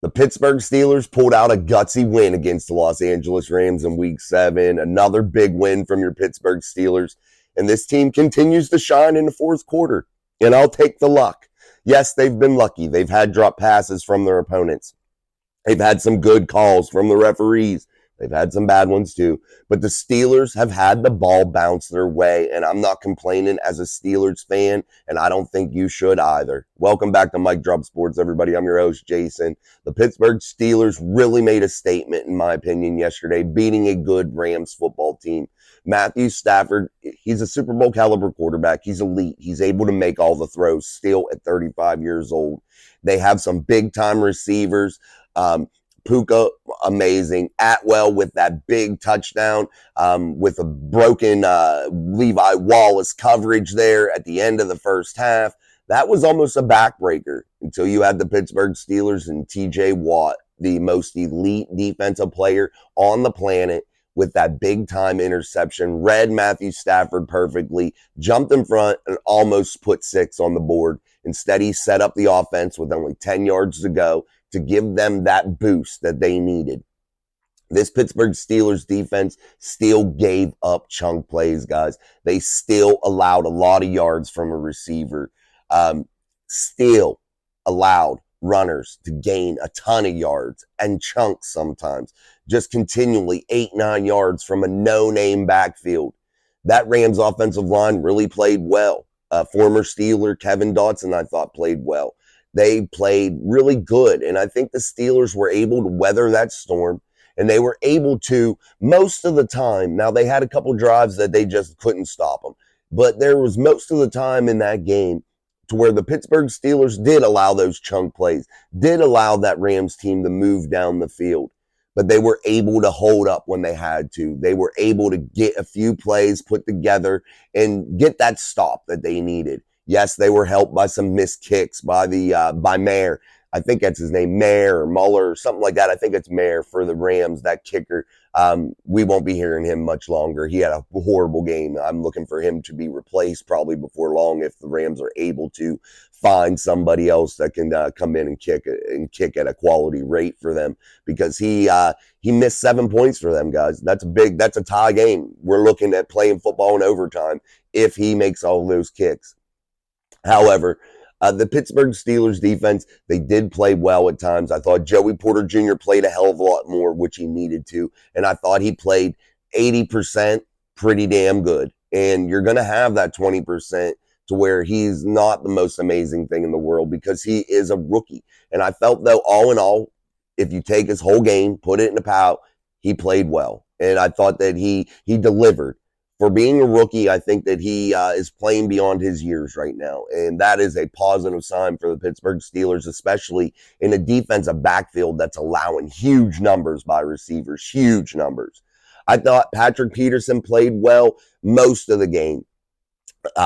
The Pittsburgh Steelers pulled out a gutsy win against the Los Angeles Rams in Week 7. Another big win from your Pittsburgh Steelers. And this team continues to shine in the fourth quarter. And I'll take the luck. Yes, they've been lucky. They've had drop passes from their opponents. They've had some good calls from the referees. They've had some bad ones too. But the Steelers have had the ball bounce their way, and I'm not complaining as a Steelers fan, and I don't think you should either. Welcome back to Mike Drop Sports, everybody. I'm your host, Jason. The Pittsburgh Steelers really made a statement, in my opinion, yesterday, beating a good Rams football team. Matthew Stafford, he's a Super Bowl caliber quarterback. He's elite. He's able to make all the throws still at 35 years old. They have some big-time receivers. Puka, amazing. Atwell with that big touchdown, with a broken Levi Wallace coverage there at the end of the first half. That was almost a backbreaker until you had the Pittsburgh Steelers and TJ Watt, the most elite defensive player on the planet, with that big-time interception, read Matthew Stafford perfectly, jumped in front, and almost put 6 on the board. Instead, he set up the offense with only 10 yards to go to give them that boost that they needed. This Pittsburgh Steelers defense still gave up chunk plays, guys. They still allowed a lot of yards from a receiver. Still allowed runners to gain a ton of yards and chunks sometimes. Just continually 8-9 yards from a no-name backfield. That Rams offensive line really played well. Former Steeler Kevin Dotson, I thought, played well. They played really good, and I think the Steelers were able to weather that storm, and they were able to, most of the time, now they had a couple drives that they just couldn't stop them, but there was most of the time in that game to where the Pittsburgh Steelers did allow those chunk plays, did allow that Rams team to move down the field, but they were able to hold up when they had to. They were able to get a few plays put together and get that stop that they needed. Yes, they were helped by some missed kicks by Mayer. I think that's his name, Mayer or Muller or something like that. I think it's Mayer for the Rams, that kicker. We won't be hearing him much longer. He had a horrible game. I'm looking for him to be replaced probably before long if the Rams are able to find somebody else that can come in and kick at a quality rate for them, because he missed 7 points for them, guys. That's a tie game. We're looking at playing football in overtime if he makes all those kicks. However, the Pittsburgh Steelers defense, they did play well at times. I thought Joey Porter Jr. played a hell of a lot more, which he needed to. And I thought he played 80% pretty damn good. And you're going to have that 20% to where he's not the most amazing thing in the world because he is a rookie. And I felt, though, all in all, if you take his whole game, put it in a pile, he played well. And I thought that he delivered. For being a rookie, I think that he is playing beyond his years right now, and that is a positive sign for the Pittsburgh Steelers, especially in a defensive backfield that's allowing huge numbers by receivers, huge numbers. I thought Patrick Peterson played well most of the game.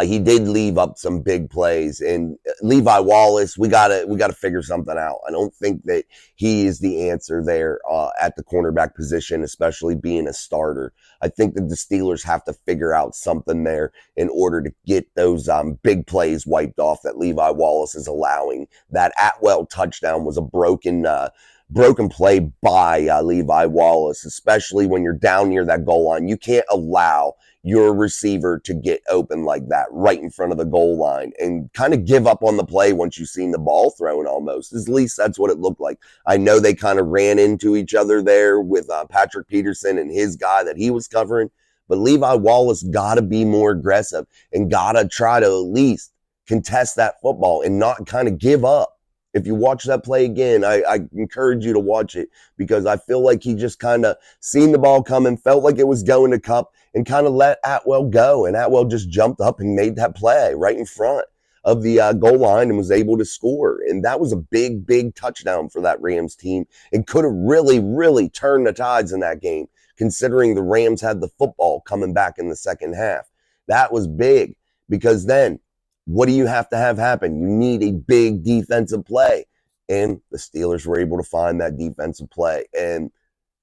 He did leave up some big plays, and Levi Wallace, we gotta figure something out. I don't think that he is the answer there at the cornerback position, especially being a starter. I think that the Steelers have to figure out something there in order to get those big plays wiped off that Levi Wallace is allowing. That Atwell touchdown was a broken play by Levi Wallace, especially when you're down near that goal line. You can't allow your receiver to get open like that right in front of the goal line and kind of give up on the play once you've seen the ball thrown almost. At least that's what it looked like. I know they kind of ran into each other there with Patrick Peterson and his guy that he was covering, but Levi Wallace got to be more aggressive and got to try to at least contest that football and not kind of give up. If you watch that play again, I encourage you to watch it because I feel like he just kind of seen the ball coming, felt like it was going to Kupp, and kind of let Atwell go. And Atwell just jumped up and made that play right in front of the goal line and was able to score. And that was a big, big touchdown for that Rams team and could have really, really turned the tides in that game, considering the Rams had the football coming back in the second half. That was big because then what do you have to have happen? You need a big defensive play. And the Steelers were able to find that defensive play. And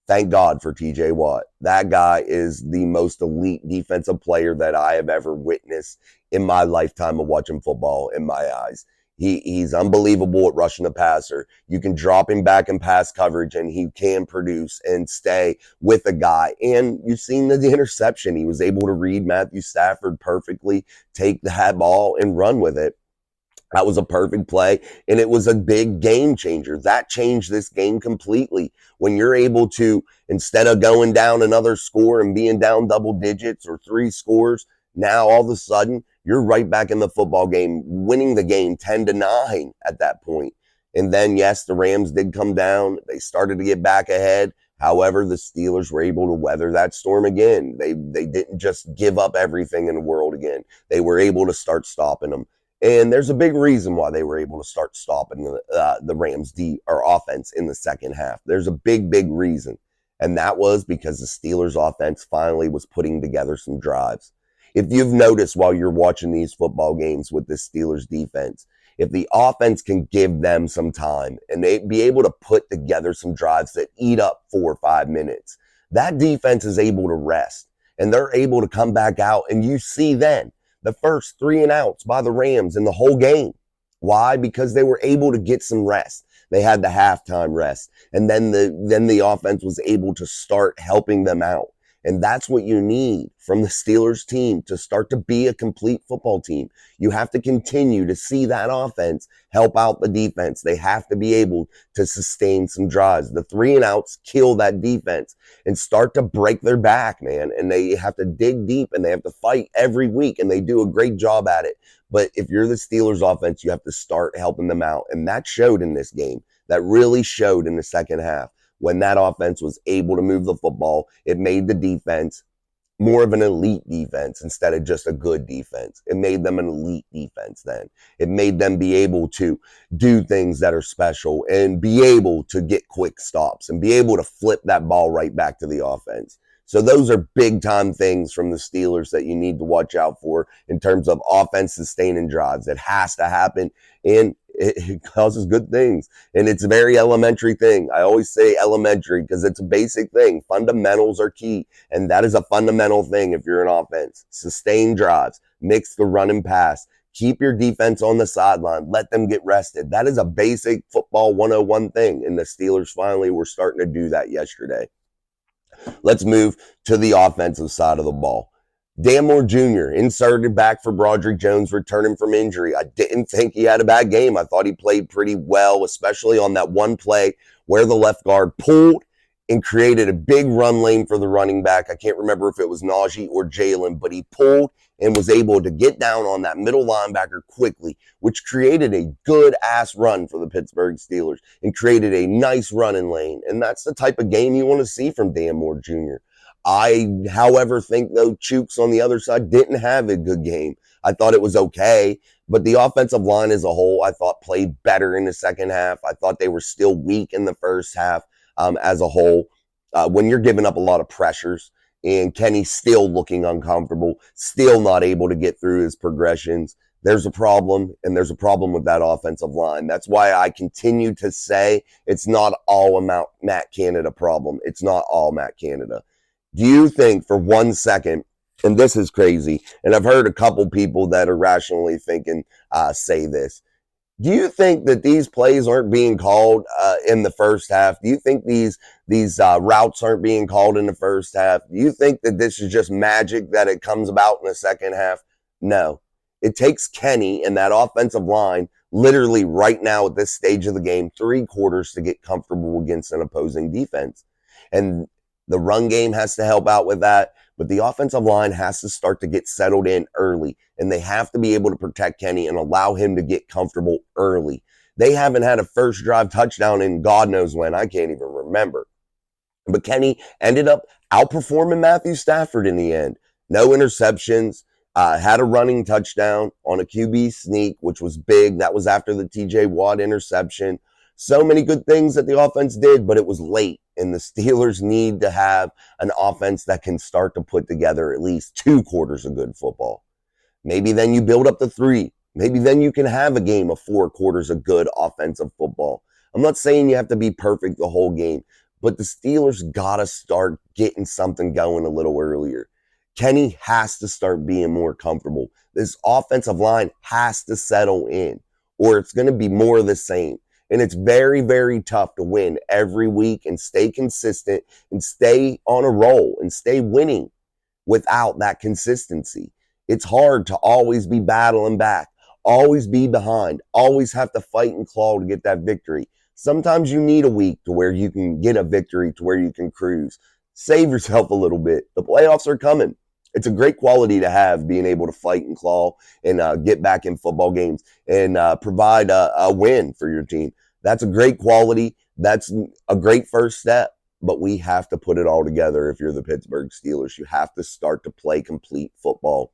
thank God for TJ Watt. That guy is the most elite defensive player that I have ever witnessed in my lifetime of watching football, in my eyes. He's unbelievable at rushing the passer. You can drop him back in pass coverage and he can produce and stay with a guy. And you've seen the interception. He was able to read Matthew Stafford perfectly, take that ball and run with it. That was a perfect play, and it was a big game changer. That changed this game completely. When you're able to, instead of going down another score and being down double digits or 3 scores, now all of a sudden you're right back in the football game, winning the game 10-9 at that point. And then, yes, the Rams did come down. They started to get back ahead. However, the Steelers were able to weather that storm again. They didn't just give up everything in the world again. They were able to start stopping them. And there's a big reason why they were able to start stopping the Rams offense in the second half. There's a big reason. And that was because the Steelers offense finally was putting together some drives. If you've noticed while you're watching these football games with the Steelers defense, if the offense can give them some time and they be able to put together some drives that eat up 4 or 5 minutes, that defense is able to rest and they're able to come back out. And you see then the first 3 and outs by the Rams in the whole game. Why? Because they were able to get some rest. They had the halftime rest. And then the offense was able to start helping them out. And that's what you need from the Steelers team to start to be a complete football team. You have to continue to see that offense help out the defense. They have to be able to sustain some drives. The 3 and outs kill that defense and start to break their back, man. And they have to dig deep and they have to fight every week, and they do a great job at it. But if you're the Steelers offense, you have to start helping them out. And that showed in this game. That really showed in the second half. When that offense was able to move the football, it made the defense more of an elite defense instead of just a good defense. It made them an elite defense then. It made them be able to do things that are special and be able to get quick stops and be able to flip that ball right back to the offense. So those are big time things from the Steelers that you need to watch out for in terms of offense sustaining drives. It has to happen, and it causes good things. And it's a very elementary thing. I always say elementary because it's a basic thing. Fundamentals are key. And that is a fundamental thing if you're an offense. Sustain drives, mix the run and pass, keep your defense on the sideline, let them get rested. That is a basic football 101 thing. And the Steelers finally were starting to do that yesterday. Let's move to the offensive side of the ball. Dan Moore Jr. inserted back for Broderick Jones, returning from injury. I didn't think he had a bad game. I thought he played pretty well, especially on that one play where the left guard pulled and created a big run lane for the running back. I can't remember if it was Najee or Jalen, but he pulled and was able to get down on that middle linebacker quickly, which created a good-ass run for the Pittsburgh Steelers and created a nice running lane. And that's the type of game you want to see from Dan Moore Jr. I, however, think, though, Chooks on the other side didn't have a good game. I thought it was okay, but the offensive line as a whole, I thought played better in the second half. I thought they were still weak in the first half as a whole. When you're giving up a lot of pressures and Kenny's still looking uncomfortable, still not able to get through his progressions, there's a problem, and there's a problem with that offensive line. That's why I continue to say it's not all a Matt Canada problem. It's not all Matt Canada. Do you think for 1 second, and this is crazy, and I've heard a couple people that are rationally thinking say this, do you think that these plays aren't being called in the first half? Do you think these routes aren't being called in the first half? Do you think that this is just magic that it comes about in the second half? No. It takes Kenny and that offensive line literally right now at this stage of the game 3 quarters to get comfortable against an opposing defense. And the run game has to help out with that, but the offensive line has to start to get settled in early, and they have to be able to protect Kenny and allow him to get comfortable early. They haven't had a first drive touchdown in God knows when. I can't even remember. But Kenny ended up outperforming Matthew Stafford in the end. No interceptions, had a running touchdown on a QB sneak, which was big. That was after the TJ Watt interception. So many good things that the offense did, but it was late. And the Steelers need to have an offense that can start to put together at least 2 quarters of good football. Maybe then you build up to 3. Maybe then you can have a game of 4 quarters of good offensive football. I'm not saying you have to be perfect the whole game, but the Steelers got to start getting something going a little earlier. Kenny has to start being more comfortable. This offensive line has to settle in. or it's going to be more of the same. And it's very, very tough to win every week and stay consistent and stay on a roll and stay winning without that consistency. It's hard to always be battling back, always be behind, always have to fight and claw to get that victory. Sometimes you need a week to where you can get a victory, to where you can cruise. Save yourself a little bit. The playoffs are coming. It's a great quality to have, being able to fight and claw and get back in football games and provide a win for your team. That's a great quality. That's a great first step. But we have to put it all together if you're the Pittsburgh Steelers. You have to start to play complete football.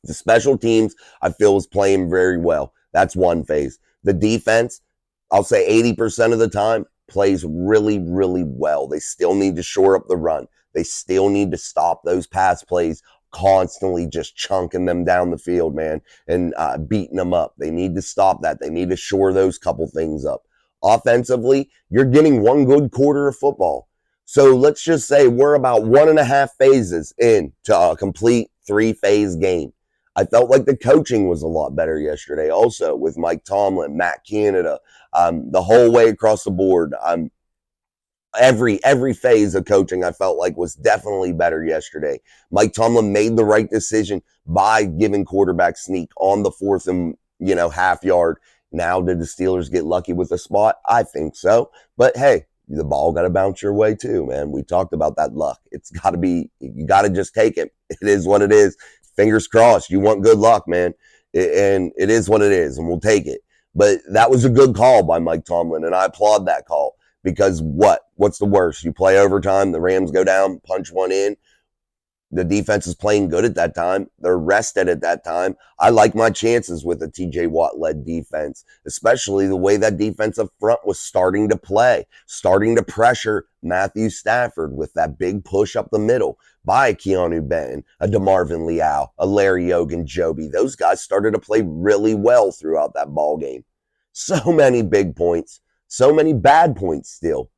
The special teams, I feel, is playing very well. That's one phase. The defense, I'll say 80% of the time, plays really, really well. They still need to shore up the run. They still need to stop those pass plays, constantly just chunking them down the field, man, and beating them up. They need to stop that. They need to shore those couple things up. Offensively, you're getting one good quarter of football. So let's just say we're about 1.5 phases into a complete 3-phase game. I felt like the coaching was a lot better yesterday also, with Mike Tomlin, Matt Canada, the whole way across the board. Every phase of coaching I felt like was definitely better yesterday. Mike Tomlin made the right decision by giving quarterback sneak on the 4th and half yard. Now, did the Steelers get lucky with the spot? I think so. But hey, the ball got to bounce your way too, man. We talked about that luck. It's got to be, you got to just take it. It is what it is. Fingers crossed. You want good luck, man. And it is what it is, and we'll take it. But that was a good call by Mike Tomlin, and I applaud that call. Because what's the worst? You play overtime, the Rams go down, punch one in. The defense is playing good at that time. They're rested at that time. I like my chances with a TJ Watt-led defense, especially the way that defensive front was starting to play, starting to pressure Matthew Stafford with that big push up the middle by Keanu Benton, a DeMarvin Leal, a Larry Ogunjobi. Those guys started to play really well throughout that ball game. So many big points, so many bad points still.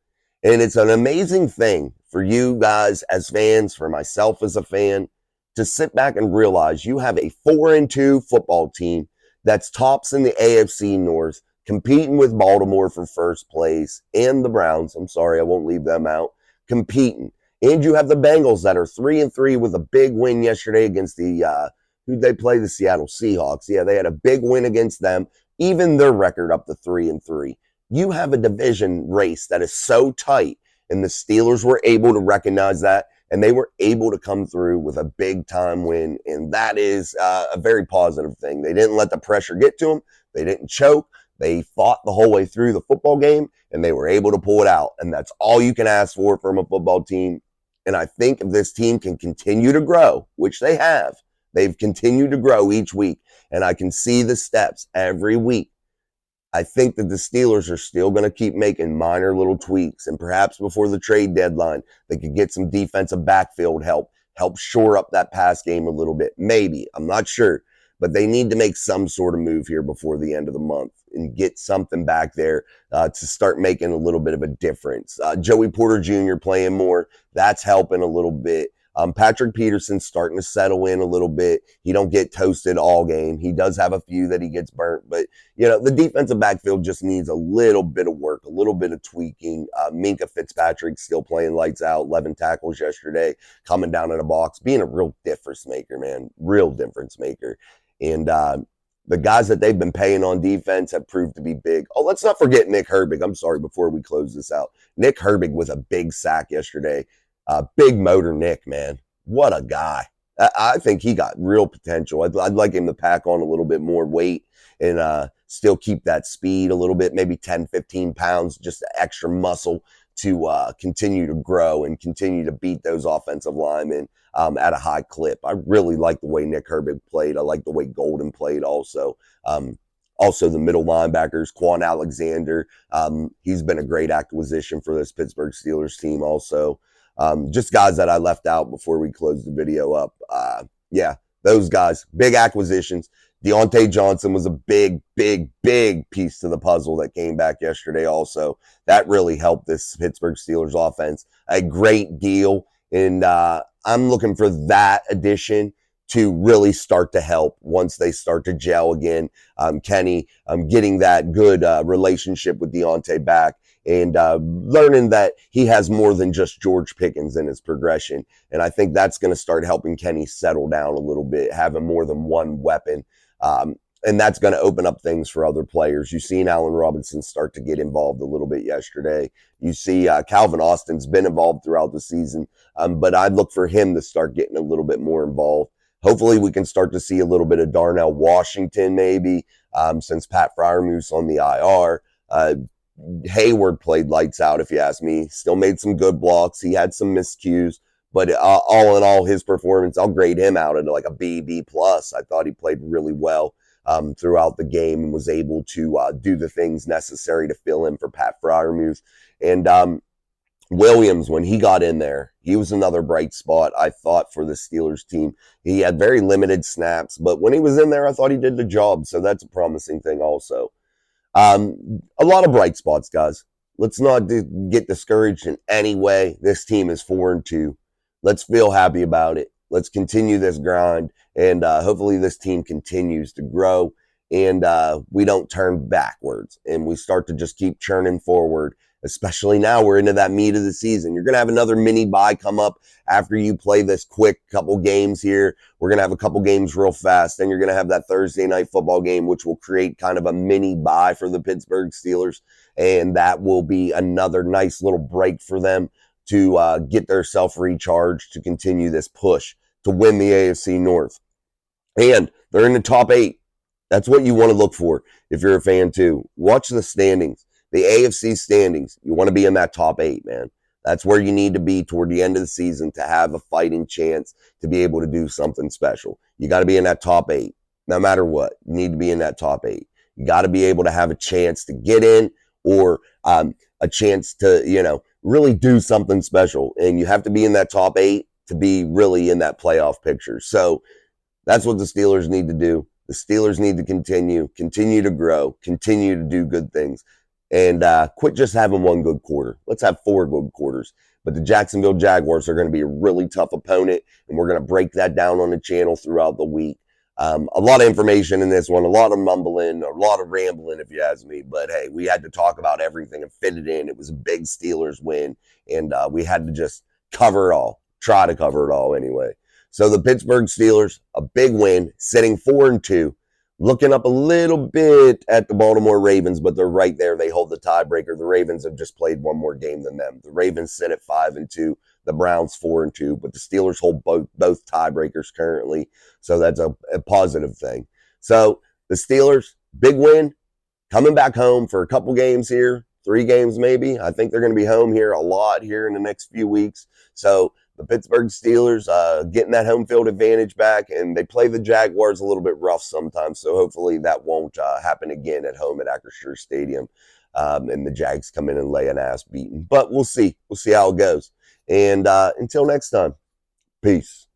And it's an amazing thing for you guys as fans, for myself as a fan, to sit back and realize you have a 4-2 football team that's tops in the AFC North, competing with Baltimore for first place, and the Browns. I'm sorry, I won't leave them out. Competing. And you have the Bengals that are 3-3 with a big win yesterday against who'd they play? The Seattle Seahawks. Yeah, they had a big win against them, even their record up to 3-3. You have a division race that is so tight, and the Steelers were able to recognize that, and they were able to come through with a big-time win, and that is a very positive thing. They didn't let the pressure get to them. They didn't choke. They fought the whole way through the football game, and they were able to pull it out, and that's all you can ask for from a football team. And I think if this team can continue to grow, which they have, they've continued to grow each week, and I can see the steps every week. I think that the Steelers are still going to keep making minor little tweaks, and perhaps before the trade deadline, they could get some defensive backfield help shore up that pass game a little bit. Maybe. I'm not sure. But they need to make some sort of move here before the end of the month and get something back there to start making a little bit of a difference. Joey Porter Jr. playing more. That's helping a little bit. Patrick Peterson's starting to settle in a little bit. He don't get toasted all game. He does have a few that he gets burnt, but the defensive backfield just needs a little bit of work, a little bit of tweaking. Minkah Fitzpatrick still playing lights out, 11 tackles yesterday, coming down in a box, being a real difference maker, man, real difference maker. And the guys that they've been paying on defense have proved to be big. Oh, let's not forget Nick Herbig. I'm sorry, before we close this out. Nick Herbig with a big sack yesterday. Big motor Nick, man. What a guy. I think he got real potential. I'd like him to pack on a little bit more weight and still keep that speed a little bit, maybe 10, 15 pounds, just extra muscle to continue to grow and continue to beat those offensive linemen at a high clip. I really like the way Nick Herbig played. I like the way Golden played also. Also, the middle linebackers, Quan Alexander. He's been a great acquisition for this Pittsburgh Steelers team also. Just guys that I left out before we close the video up. Yeah, those guys, big acquisitions. Deontay Johnson was a big, big, big piece to the puzzle that came back yesterday also. That really helped this Pittsburgh Steelers offense a great deal. And I'm looking for that addition to really start to help once they start to gel again. Kenny getting that good relationship with Deontay back, and learning that he has more than just George Pickens in his progression. And I think that's going to start helping Kenny settle down a little bit, having more than one weapon. And that's going to open up things for other players. You've seen Allen Robinson start to get involved a little bit yesterday. You see Calvin Austin's been involved throughout the season, but I'd look for him to start getting a little bit more involved. Hopefully we can start to see a little bit of Darnell Washington maybe, since Pat Freiermuth's on the IR. Hayward played lights out, if you ask me. Still made some good blocks. He had some miscues, but all in all, his performance, I'll grade him out at like a B plus. I thought he played really well throughout the game and was able to do the things necessary to fill in for Pat Freiermuth. And Williams, when he got in there, he was another bright spot, I thought, for the Steelers team. He had very limited snaps, but when he was in there, I thought he did the job. So that's a promising thing also. A lot of bright spots, guys. Let's not get discouraged in any way. This team is 4-2. Let's feel happy about it. Let's continue this grind, and hopefully this team continues to grow, and we don't turn backwards, and we start to just keep churning forward, especially now we're into that meat of the season. You're going to have another mini bye come up after you play this quick couple games here. We're going to have a couple games real fast. Then you're going to have that Thursday night football game, which will create kind of a mini bye for the Pittsburgh Steelers, and that will be another nice little break for them to get their self recharged to continue this push to win the AFC North. And they're in the top 8. That's what you want to look for if you're a fan too. Watch the standings. The AFC standings, you want to be in that top 8, man. That's where you need to be toward the end of the season to have a fighting chance to be able to do something special. You got to be in that top 8, no matter what. You need to be in that top 8. You got to be able to have a chance to get in or a chance to, really do something special. And you have to be in that top 8 to be really in that playoff picture. So that's what the Steelers need to do. The Steelers need to continue to grow, continue to do good things. And quit just having one good quarter. Let's have 4 good quarters. But the Jacksonville Jaguars are going to be a really tough opponent, and we're going to break that down on the channel throughout the week. A lot of information in this one, a lot of mumbling, a lot of rambling, if you ask me. But, hey, we had to talk about everything and fit it in. It was a big Steelers win, and we had to just cover it all, try to cover it all anyway. So the Pittsburgh Steelers, a big win, sitting 4-2. Looking up a little bit at the Baltimore Ravens, but they're right there. They hold the tiebreaker. The Ravens have just played one more game than them. The Ravens sit at 5-2. The Browns 4-2, but the Steelers hold both tiebreakers currently. So that's a positive thing. So the Steelers, big win, coming back home for a couple games here, 3 games maybe. I think they're going to be home here a lot here in the next few weeks. So the Pittsburgh Steelers getting that home field advantage back, and they play the Jaguars a little bit rough sometimes, so hopefully that won't happen again at home at Acrisure Stadium, and the Jags come in and lay an ass beating. But we'll see. We'll see how it goes. And until next time, peace.